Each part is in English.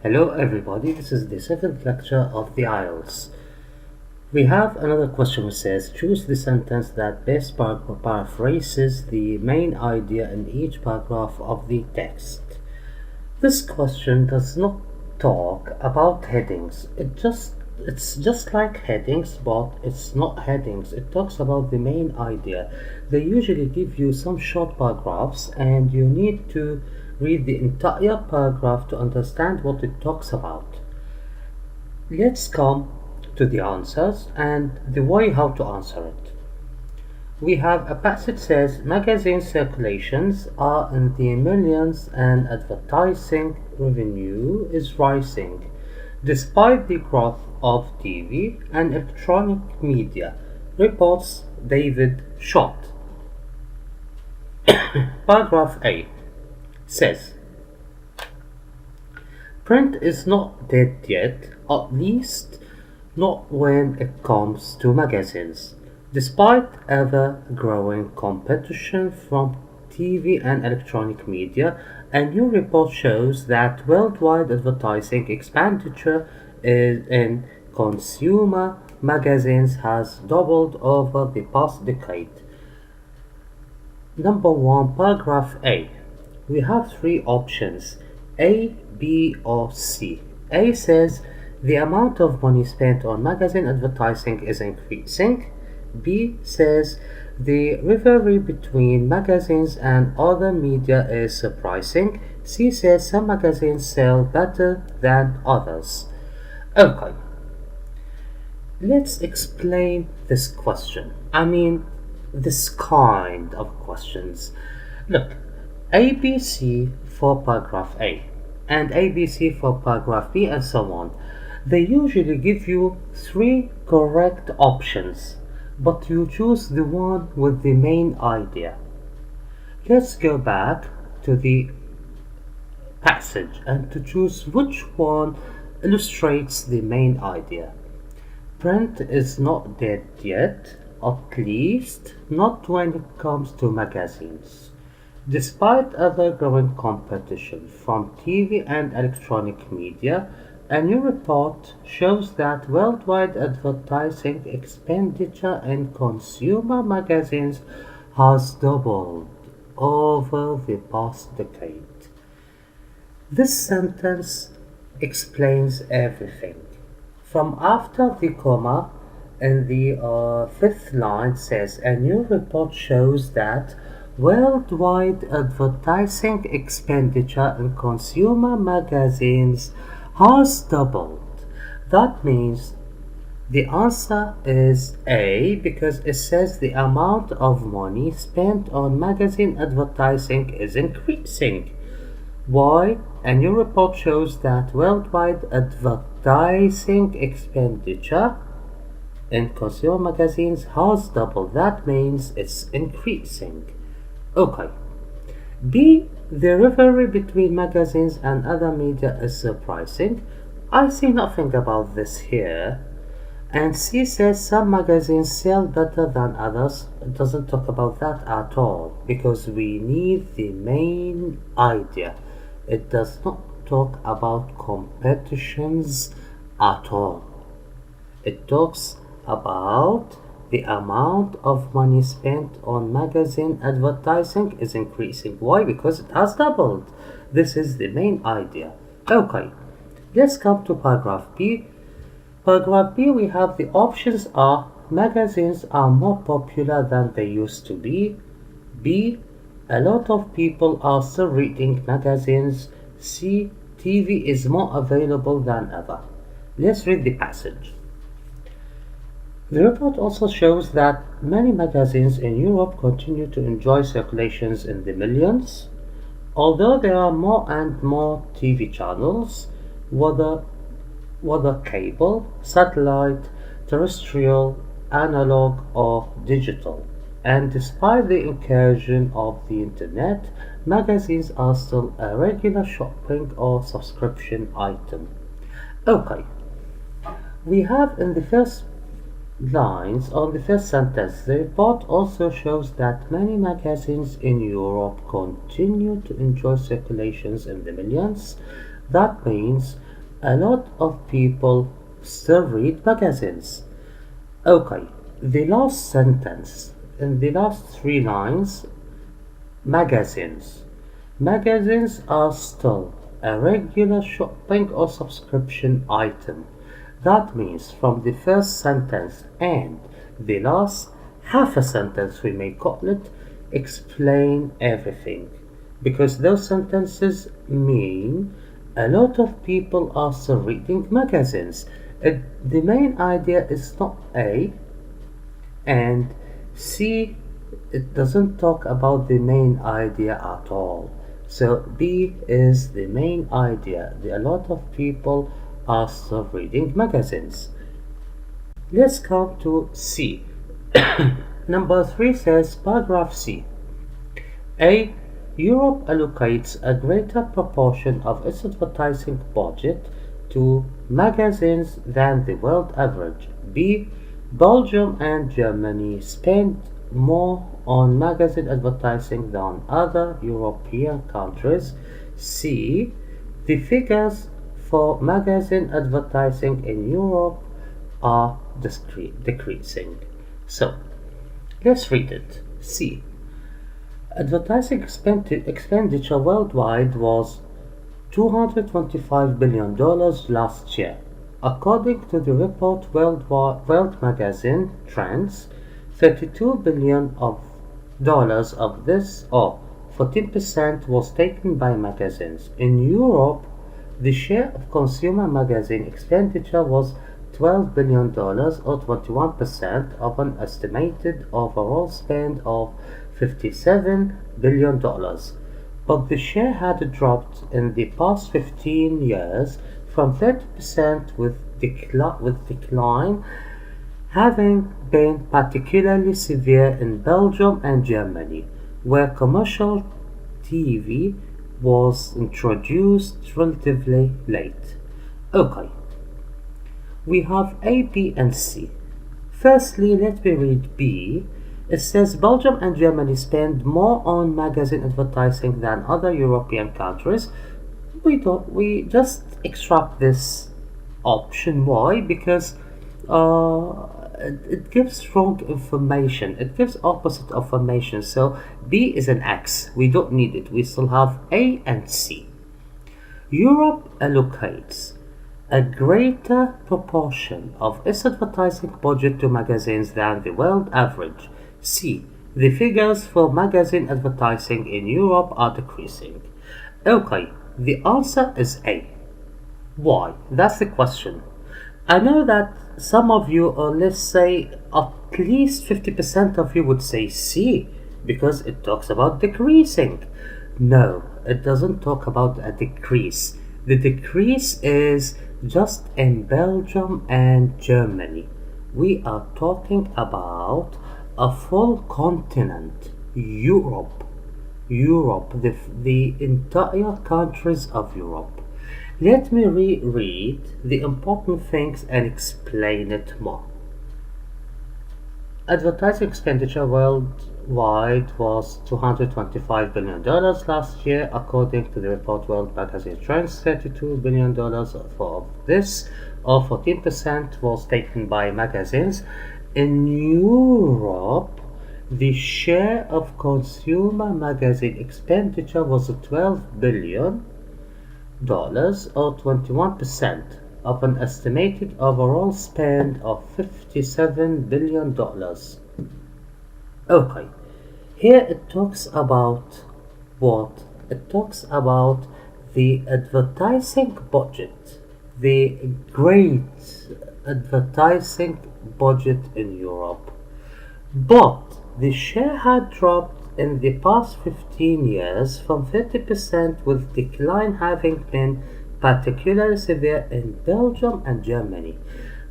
Hello everybody, this is the 7th lecture of the IELTS. We have another question which says, choose the sentence that best paraphrases the main idea in each paragraph of the text. This question does not talk about headings. It's just like headings, but it's not headings. It talks about the main idea. They usually give you some short paragraphs and you need to read the entire paragraph to understand what it talks about. Let's come to the answers and the way how to answer it. We have a passage says magazine circulations are in the millions and advertising revenue is rising despite the growth of TV and electronic media, reports David Schott. Paragraph A says, print is not dead yet, at least not when it comes to magazines. Despite ever-growing competition from TV and electronic media, a new report shows that worldwide advertising expenditure in consumer magazines has doubled over the past decade. Number 1, paragraph A. We have three options, A, B, or C. A says the amount of money spent on magazine advertising is increasing. B says the rivalry between magazines and other media is surprising. C says some magazines sell better than others. Okay, let's explain this question. This kind of questions. Look, ABC for paragraph A and ABC for paragraph B and so on. They usually give you three correct options, but you choose the one with the main idea. Let's go back to the passage and to choose which one illustrates the main idea. Print is not dead yet, at least not when it comes to magazines. Despite ever-growing competition from TV and electronic media, a new report shows that worldwide advertising expenditure in consumer magazines has doubled over the past decade. This sentence explains everything. From after the comma in the fifth line says, a new report shows that worldwide advertising expenditure in consumer magazines has doubled. That means the answer is A, because it says the amount of money spent on magazine advertising is increasing. Why? A new report shows that worldwide advertising expenditure in consumer magazines has doubled. That means it's increasing. Okay. B, the rivalry between magazines and other media is surprising. I see nothing about this here. And C says some magazines sell better than others. It doesn't talk about that at all because we need the main idea. It does not talk about competitions at all. It talks about the amount of money spent on magazine advertising is increasing. Why? Because it has doubled. This is the main idea. Okay, let's come to paragraph B. Paragraph B, we have the options are magazines are more popular than they used to be. B, a lot of people are still reading magazines. C, TV is more available than ever. Let's read the passage. The report also shows that many magazines in Europe continue to enjoy circulations in the millions, although there are more and more TV channels, whether cable, satellite, terrestrial, analog, or digital. And despite the incursion of the internet, magazines are still a regular shopping or subscription item. Okay, we have in the first lines on the first sentence. The report also shows that many magazines in Europe continue to enjoy circulations in the millions. That means a lot of people still read magazines. Okay, the last sentence, in the last three lines, magazines. Magazines are still a regular shopping or subscription item. That means from the first sentence and the last half a sentence, we may call it, explain everything. Because those sentences mean a lot of people are still reading magazines. The main idea is not A, and C, it doesn't talk about the main idea at all. So B is the main idea. A lot of people are still reading magazines. Let's come to C. Number 3 says, paragraph C. A. Europe allocates a greater proportion of its advertising budget to magazines than the world average. B. Belgium and Germany spend more on magazine advertising than other European countries. C. The figures for magazine advertising in Europe are decreasing. So, let's read it. C. Advertising expenditure worldwide was $225 billion last year. According to the report World Magazine Trends, $32 billion of this, or 14%, was taken by magazines. In Europe, the share of consumer magazine expenditure was $12 billion, or 21% of an estimated overall spend of $57 billion. But the share had dropped in the past 15 years from 30%, with decline having been particularly severe in Belgium and Germany, where commercial TV was introduced relatively late. Okay, we have A, B, and C. Firstly, let me read B. It says Belgium and Germany spend more on magazine advertising than other European countries. We just extract this option. Why? Because it gives wrong information. It gives opposite information. So B is an X. We don't need it. We still have A and C. Europe allocates a greater proportion of its advertising budget to magazines than the world average. C. The figures for magazine advertising in Europe are decreasing. Okay, the answer is A. Why? That's the question. I know that some of you, or let's say at least 50% of you, would say C, because it talks about decreasing. No, it doesn't talk about a decrease. The decrease is just in Belgium and Germany. We are talking about a full continent, Europe, the entire countries of Europe. Let me reread the important things and explain it more. Advertising expenditure worldwide was $225 billion last year, according to the report World Magazine Trends. $32 billion of this, or 14%, was taken by magazines. In Europe, the share of consumer magazine expenditure was $12 billion, or 21% of an estimated overall spend of $57 billion. Okay, here it talks about what? It talks about the advertising budget, the great advertising budget in Europe. But the share had dropped in the past 15 years from 30%, with decline having been particularly severe in Belgium and Germany.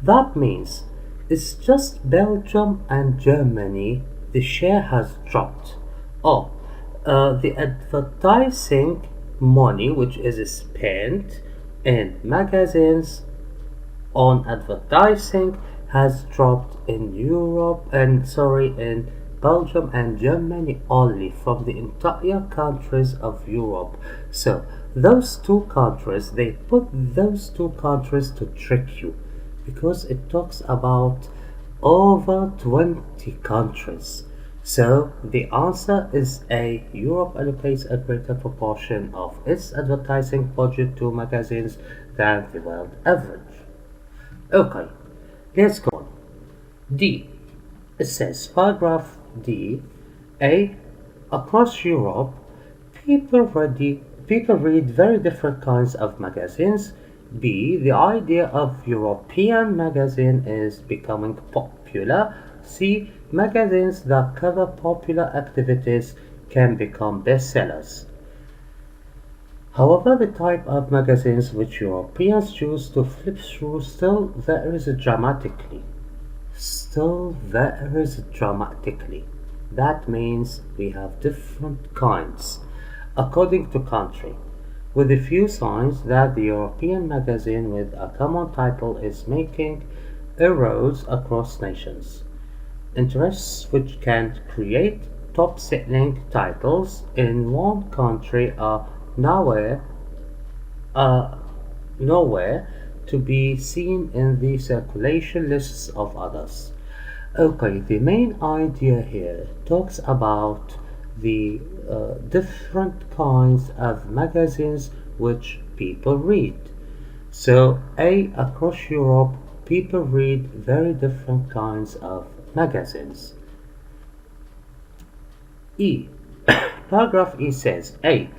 That means it's just Belgium and Germany the share has dropped. The advertising money which is spent in magazines on advertising has dropped in in Belgium and Germany only from the entire countries of Europe. So those two countries, they put those two countries to trick you because it talks about over 20 countries. So the answer is A. Europe allocates a greater proportion of its advertising budget to magazines than the world average. Okay, let's go on. D. It says, paragraph D, A. Across Europe, people read very different kinds of magazines. B. The idea of European magazine is becoming popular. C. Magazines that cover popular activities can become bestsellers. However, the type of magazines which Europeans choose to flip through still varies dramatically. That means we have different kinds according to country, with a few signs that the European magazine with a common title is making inroads across nations. Interests which can create top-selling titles in one country are uh, nowhere to be seen in the circulation lists of others. Okay, the main idea here talks about the different kinds of magazines which people read. So, A, across Europe, people read very different kinds of magazines. E. Paragraph E says, A.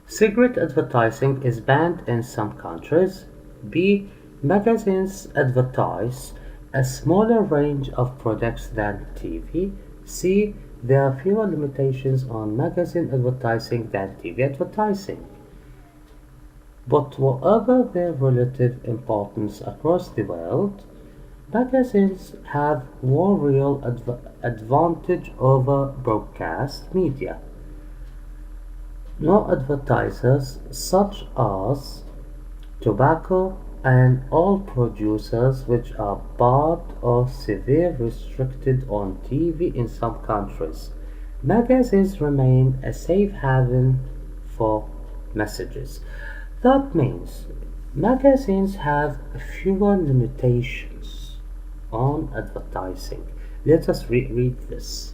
Cigarette advertising is banned in some countries. B. Magazines advertise a smaller range of products than TV. C. There are fewer limitations on magazine advertising than TV advertising. But whatever their relative importance across the world, magazines have one real advantage over broadcast media. No advertisers such as tobacco and oil producers, which are barred or severely restricted on TV in some countries. Magazines remain a safe haven for messages. That means magazines have fewer limitations on advertising. Let us read this.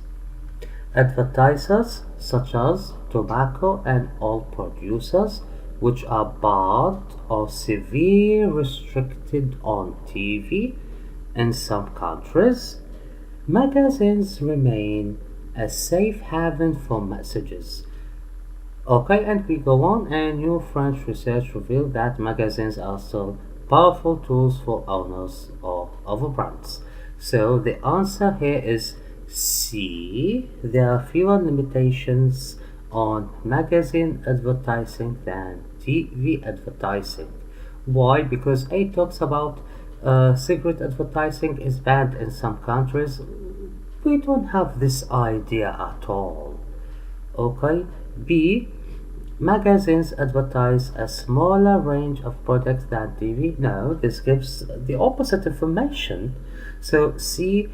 Advertisers such as tobacco and oil producers, which are barred or severely restricted on TV in some countries. Magazines remain a safe haven for messages. Okay, and we go on, and new French research revealed that magazines are still powerful tools for owners of other brands. So the answer here is C. There are fewer limitations on magazine advertising than TV advertising. Why? Because A talks about cigarette advertising is banned in some countries. We don't have this idea at all. Okay. B. Magazines advertise a smaller range of products than TV. No, this gives the opposite information. So C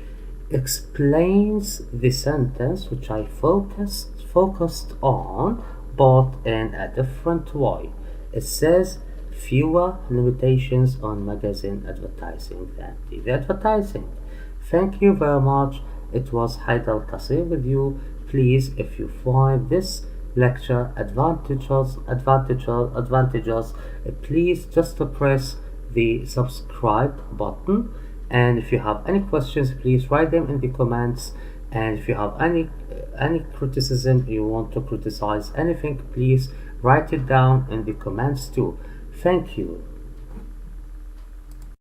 explains the sentence which I focused on, but in a different way. It says fewer limitations on magazine advertising than TV advertising. Thank you very much. It was Haidar ALcasseer with you. Please, if you find this lecture advantageous, please just press the subscribe button. And if you have any questions, please write them in the comments. And if you have any criticism, you want to criticize anything, please write it down in the comments too. Thank you.